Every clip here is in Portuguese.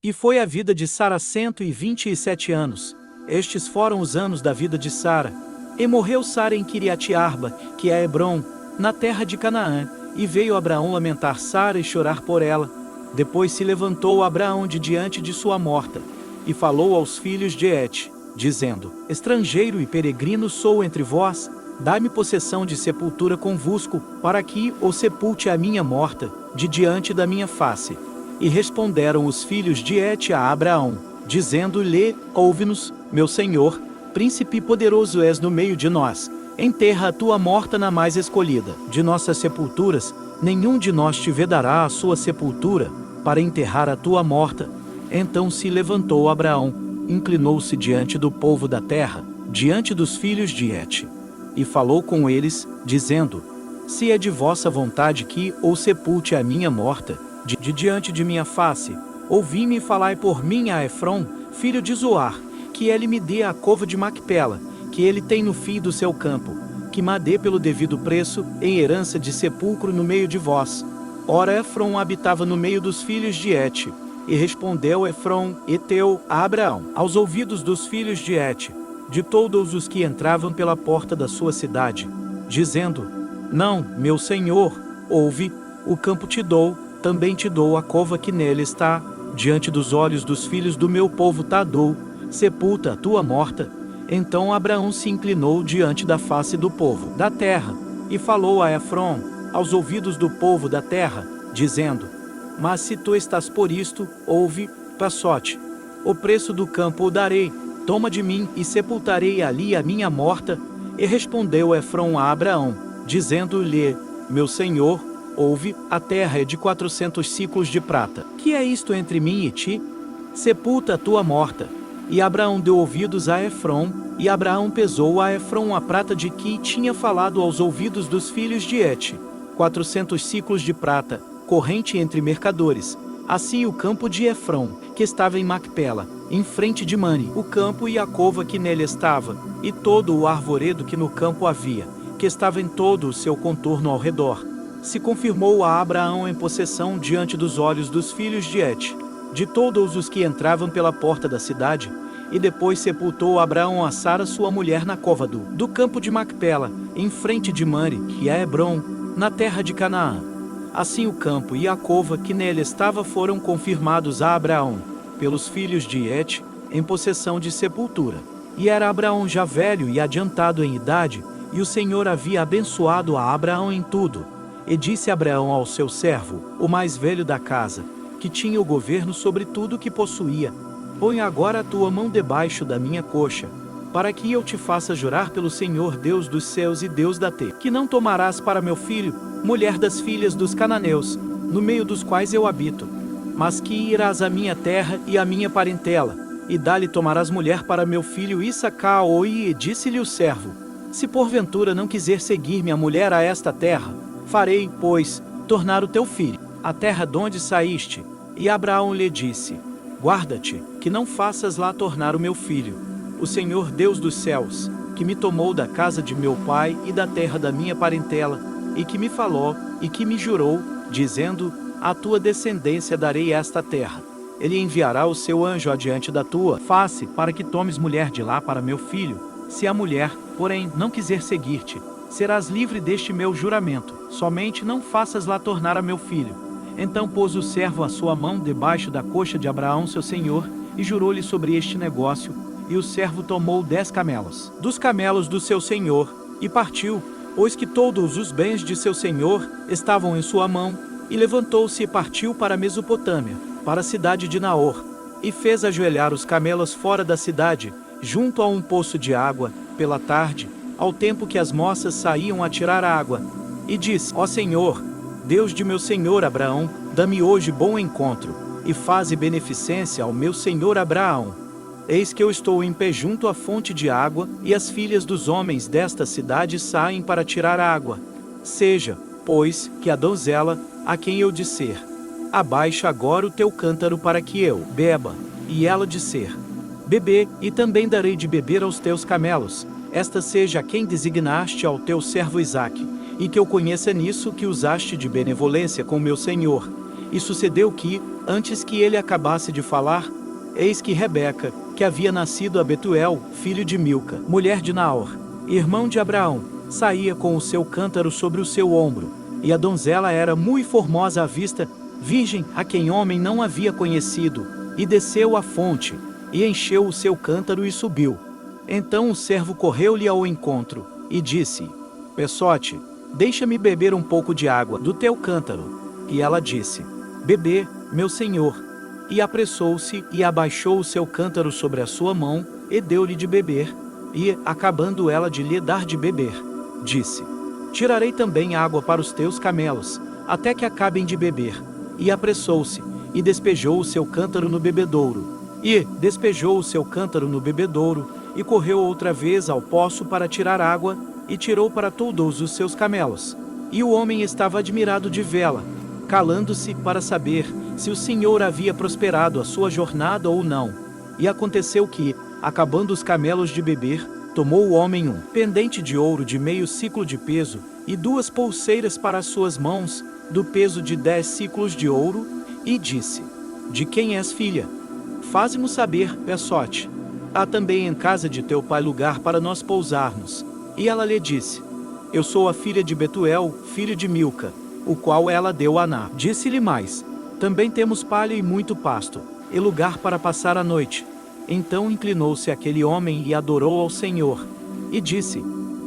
E foi a vida de Sara 127 anos. Estes foram os anos da vida de Sara. E morreu Sara em Quiriate-Arba, que é Hebrom, na terra de Canaã, e veio Abraão lamentar Sara e chorar por ela. Depois se levantou Abraão de diante de sua morta, e falou aos filhos de Et, dizendo: Estrangeiro e peregrino sou entre vós, dai-me possessão de sepultura convosco, para que o sepulte a minha morta, de diante da minha face. E responderam os filhos de Et a Abraão, dizendo-lhe: Ouve-nos, meu senhor, príncipe poderoso és no meio de nós, enterra a tua morta na mais escolhida. De nossas sepulturas, nenhum de nós te vedará a sua sepultura, para enterrar a tua morta. Então se levantou Abraão, inclinou-se diante do povo da terra, diante dos filhos de Et, e falou com eles, dizendo: Se é de vossa vontade que ou sepulte a minha morta, de diante de minha face, ouvi-me e falai por mim a Efrom, filho de Zoar, que ele me dê a cova de Macpela, que ele tem no fim do seu campo, que me dê pelo devido preço, em herança de sepulcro no meio de vós. Ora Efrom habitava no meio dos filhos de Et, e respondeu Efrom, heteu, a Abraão, aos ouvidos dos filhos de Et, de todos os que entravam pela porta da sua cidade, dizendo: Não, meu senhor, ouve, o campo te dou, também te dou a cova que nele está, diante dos olhos dos filhos do meu povo te dou, sepulta a tua morta. Então Abraão se inclinou diante da face do povo da terra, e falou a Efrom, aos ouvidos do povo da terra, dizendo: Mas se tu estás por isto, ouve, passote, o preço do campo o darei, toma de mim e sepultarei ali a minha morta. E respondeu Efrom a Abraão, dizendo-lhe: Meu senhor, ouve, a terra é de 400 ciclos de prata. Que é isto entre mim e ti? Sepulta a tua morta. E Abraão deu ouvidos a Efrom, e Abraão pesou a Efrom a prata de que tinha falado aos ouvidos dos filhos de Et, 400 ciclos de prata, corrente entre mercadores. Assim o campo de Efrom, que estava em Macpela, em frente de Mane, o campo e a cova que nele estava, e todo o arvoredo que no campo havia, que estava em todo o seu contorno ao redor, se confirmou a Abraão em possessão diante dos olhos dos filhos de Et, de todos os que entravam pela porta da cidade. E depois sepultou Abraão a Sara sua mulher na cova do campo de Macpela, em frente de Mane, que é Hebrom, na terra de Canaã. Assim o campo e a cova que nele estava foram confirmados a Abraão, pelos filhos de Et, em possessão de sepultura. E era Abraão já velho e adiantado em idade, e o Senhor havia abençoado a Abraão em tudo. E disse Abraão ao seu servo, o mais velho da casa, que tinha o governo sobre tudo que possuía: Põe agora a tua mão debaixo da minha coxa, para que eu te faça jurar pelo Senhor Deus dos céus e Deus da terra, que não tomarás para meu filho mulher das filhas dos cananeus, no meio dos quais eu habito, mas que irás à minha terra e à minha parentela, e dali tomarás mulher para meu filho Issacar. E disse-lhe o servo: Se porventura não quiser seguir-me a mulher a esta terra, farei, pois, tornar o teu filho a terra donde saíste. E Abraão lhe disse: Guarda-te, que não faças lá tornar o meu filho. O Senhor Deus dos céus, que me tomou da casa de meu pai e da terra da minha parentela, e que me falou, e que me jurou, dizendo: A tua descendência darei esta terra. Ele enviará o seu anjo adiante da tua face, para que tomes mulher de lá para meu filho. Se a mulher, porém, não quiser seguir-te, serás livre deste meu juramento, somente não faças lá tornar a meu filho. Então pôs o servo a sua mão debaixo da coxa de Abraão seu senhor, e jurou-lhe sobre este negócio. E o servo tomou 10 camelos dos camelos do seu senhor, e partiu, pois que todos os bens de seu senhor estavam em sua mão, e levantou-se e partiu para a Mesopotâmia, para a cidade de Naor, e fez ajoelhar os camelos fora da cidade, junto a um poço de água, pela tarde, ao tempo que as moças saíam a tirar água. E disse: Ó Senhor, Deus de meu senhor Abraão, dá-me hoje bom encontro, e faze beneficência ao meu senhor Abraão. Eis que eu estou em pé junto à fonte de água, e as filhas dos homens desta cidade saem para tirar água. Seja, pois, que a donzela, a quem eu disser: Abaixa agora o teu cântaro para que eu beba, e ela disser: Bebê, e também darei de beber aos teus camelos, esta seja a quem designaste ao teu servo Isaque, e que eu conheça nisso que usaste de benevolência com meu senhor. E sucedeu que, antes que ele acabasse de falar, eis que Rebeca, que havia nascido a Betuel, filho de Milca, mulher de Naor, irmão de Abraão, saía com o seu cântaro sobre o seu ombro, e a donzela era muito formosa à vista, virgem, a quem homem não havia conhecido, e desceu à fonte, e encheu o seu cântaro e subiu. Então o servo correu-lhe ao encontro, e disse: Peçote, deixa-me beber um pouco de água do teu cântaro. E ela disse: Bebê, meu senhor. E apressou-se, e abaixou o seu cântaro sobre a sua mão, e deu-lhe de beber. E, acabando ela de lhe dar de beber, disse: Tirarei também água para os teus camelos, até que acabem de beber. E apressou-se, e despejou o seu cântaro no bebedouro. E despejou o seu cântaro no bebedouro, e correu outra vez ao poço para tirar água, e tirou para todos os seus camelos. E o homem estava admirado de vê-la, calando-se para saber se o Senhor havia prosperado a sua jornada ou não. E aconteceu que, acabando os camelos de beber, tomou o homem um pendente de ouro de meio siclo de peso, e 2 pulseiras para as suas mãos, do peso de 10 siclos de ouro, e disse: De quem és filha? Faze-nos saber, Peçote. Há também em casa de teu pai lugar para nós pousarmos. E ela lhe disse: Eu sou a filha de Betuel, filho de Milca, o qual ela deu a Aná. Disse-lhe mais: Também temos palha e muito pasto, e lugar para passar a noite. Então inclinou-se aquele homem e adorou ao Senhor. E disse: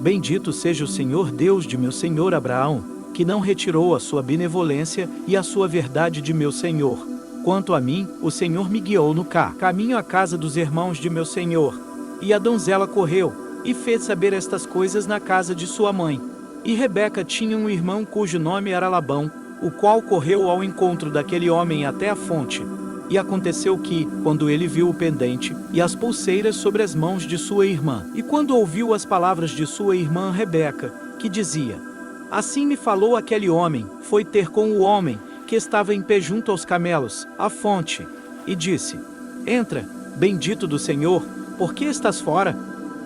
Bendito seja o Senhor Deus de meu senhor Abraão, que não retirou a sua benevolência e a sua verdade de meu senhor. Quanto a mim, o Senhor me guiou no caminho à casa dos irmãos de meu senhor. E a donzela correu, e fez saber estas coisas na casa de sua mãe. E Rebeca tinha um irmão cujo nome era Labão, o qual correu ao encontro daquele homem até a fonte. E aconteceu que, quando ele viu o pendente e as pulseiras sobre as mãos de sua irmã, e quando ouviu as palavras de sua irmã Rebeca, que dizia: Assim me falou aquele homem, foi ter com o homem, que estava em pé junto aos camelos, à fonte, e disse: Entra, bendito do Senhor, por que estás fora?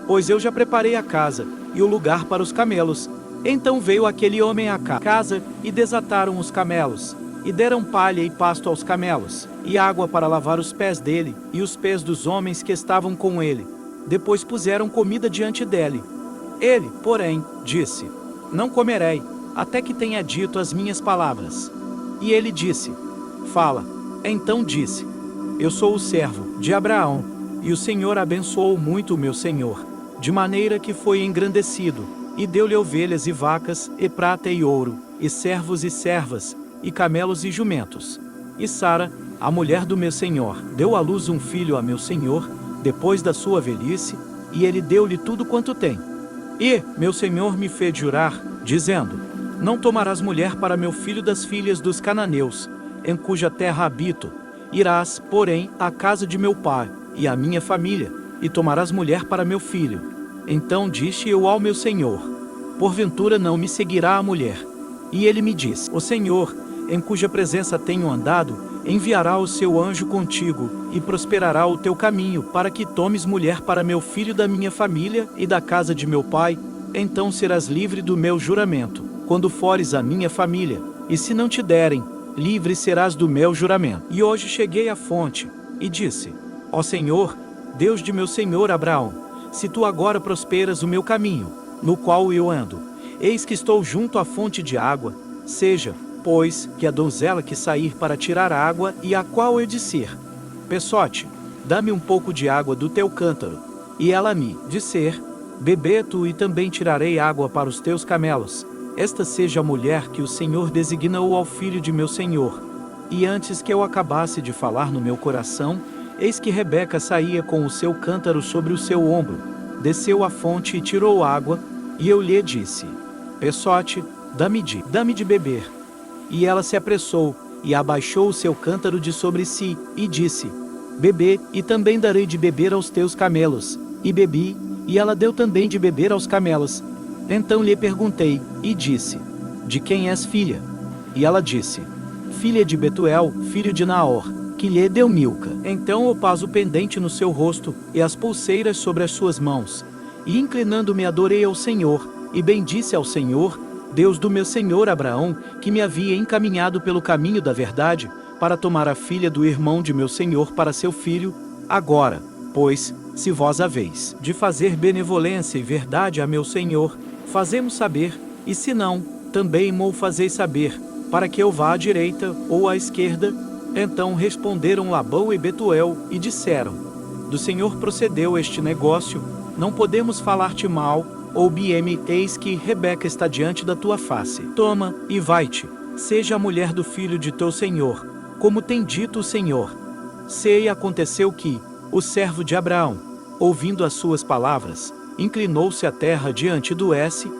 Pois eu já preparei a casa, e o lugar para os camelos. Então veio aquele homem à casa, e desataram os camelos, e deram palha e pasto aos camelos, e água para lavar os pés dele, e os pés dos homens que estavam com ele. Depois puseram comida diante dele. Ele, porém, disse: Não comerei, até que tenha dito as minhas palavras. E ele disse: Fala. Então disse: Eu sou o servo de Abraão, e o Senhor abençoou muito o meu senhor, de maneira que foi engrandecido, e deu-lhe ovelhas e vacas, e prata e ouro, e servos e servas, e camelos e jumentos. E Sara, a mulher do meu senhor, deu à luz um filho a meu senhor, depois da sua velhice, e ele deu-lhe tudo quanto tem. E meu senhor me fez jurar, dizendo: Não tomarás mulher para meu filho das filhas dos cananeus, em cuja terra habito. Irás, porém, à casa de meu pai, e à minha família, e tomarás mulher para meu filho. Então disse eu ao meu senhor: Porventura não me seguirá a mulher? E ele me disse: O Senhor, em cuja presença tenho andado, enviará o seu anjo contigo, e prosperará o teu caminho, para que tomes mulher para meu filho da minha família e da casa de meu pai. Então serás livre do meu juramento, quando fores à minha família, e se não te derem, livre serás do meu juramento. E hoje cheguei à fonte, e disse: Ó Senhor, Deus de meu senhor Abraão, se tu agora prosperas o meu caminho, no qual eu ando, eis que estou junto à fonte de água, seja, pois, que a donzela que sair para tirar água, e a qual eu disser: Peçote, dá-me um pouco de água do teu cântaro, e ela me disser: Bebê tu, e também tirarei água para os teus camelos. Esta seja a mulher que o Senhor designou ao filho de meu senhor. E antes que eu acabasse de falar no meu coração, eis que Rebeca saía com o seu cântaro sobre o seu ombro, desceu à fonte e tirou água, e eu lhe disse: Peçote, dá-me de beber. E ela se apressou, e abaixou o seu cântaro de sobre si, e disse: Bebê, e também darei de beber aos teus camelos. E bebi, e ela deu também de beber aos camelos. Então lhe perguntei, e disse: De quem és filha? E ela disse: Filha de Betuel, filho de Naor, que lhe deu Milca. Então eu pus o pendente no seu rosto, e as pulseiras sobre as suas mãos. E inclinando-me adorei ao Senhor, e bendisse ao Senhor, Deus do meu senhor Abraão, que me havia encaminhado pelo caminho da verdade, para tomar a filha do irmão de meu senhor para seu filho, agora, pois, se vós haveis de fazer benevolência e verdade a meu senhor, fazemos saber, e se não, também mo fazeis saber, para que eu vá à direita ou à esquerda. Então responderam Labão e Betuel, e disseram: do Senhor procedeu este negócio, não podemos falar-te mal, ou bieme, eis que Rebeca está diante da tua face. Toma, e vai-te, seja a mulher do filho de teu senhor, como tem dito o Senhor. E aconteceu que, o servo de Abraão, ouvindo as suas palavras, inclinou-se à terra diante do Senhor.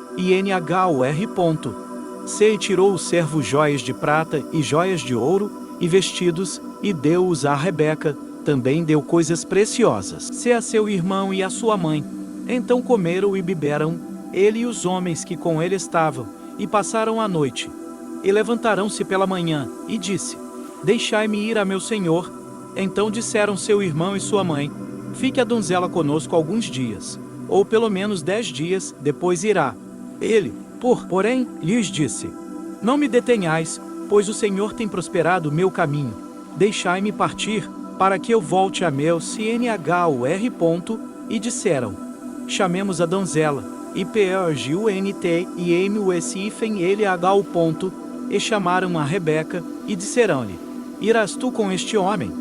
Se tirou o servo joias de prata e joias de ouro, e vestidos, e deu-os a Rebeca, também deu coisas preciosas, se a seu irmão e a sua mãe. Então comeram e beberam, ele e os homens que com ele estavam, e passaram a noite. E levantaram-se pela manhã, e disse: deixai-me ir a meu senhor. Então disseram seu irmão e sua mãe: fique a donzela conosco alguns dias, ou pelo menos 10 dias, depois irá. Ele, porém, lhes disse: não me detenhais, pois o Senhor tem prosperado o meu caminho. Deixai-me partir, para que eu volte a meu Senhor. E disseram: chamemos a donzela, e pergunt e e chamaram a Rebeca, e disseram-lhe: irás tu com este homem?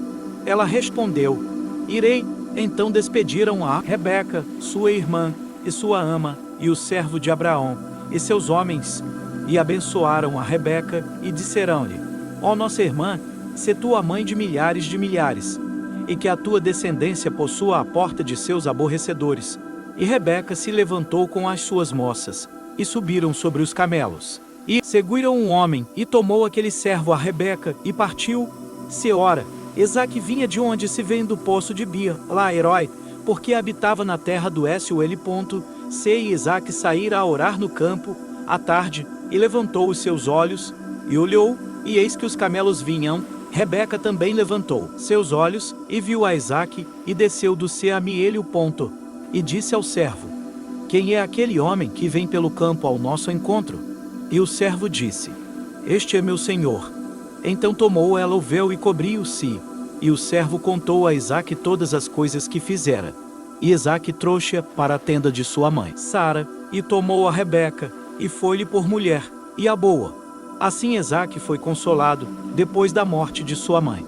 Ela respondeu: irei. Então despediram a Rebeca, sua irmã, e sua ama, e o servo de Abraão, e seus homens, e abençoaram a Rebeca, e disseram-lhe: ó nossa irmã, sê tu a mãe de milhares, e que a tua descendência possua a porta de seus aborrecedores. E Rebeca se levantou com as suas moças, e subiram sobre os camelos. E seguiram um homem, e tomou aquele servo a Rebeca, e partiu. Ora, Isaque vinha de onde se vem do poço de Bia, lá Herói, porque habitava na terra do Esuel. E Isaque saíra a orar no campo, à tarde, e levantou os seus olhos, e olhou, e eis que os camelos vinham. Rebeca também levantou seus olhos, e viu a Isaque, e desceu do Seamiel. E disse ao servo: quem é aquele homem que vem pelo campo ao nosso encontro? E o servo disse: este é meu senhor. Então tomou ela o véu e cobriu-se. E o servo contou a Isaque todas as coisas que fizera. E Isaque trouxe-a para a tenda de sua mãe Sara, e tomou a Rebeca, e foi-lhe por mulher, e a boa. Assim Isaque foi consolado, depois da morte de sua mãe.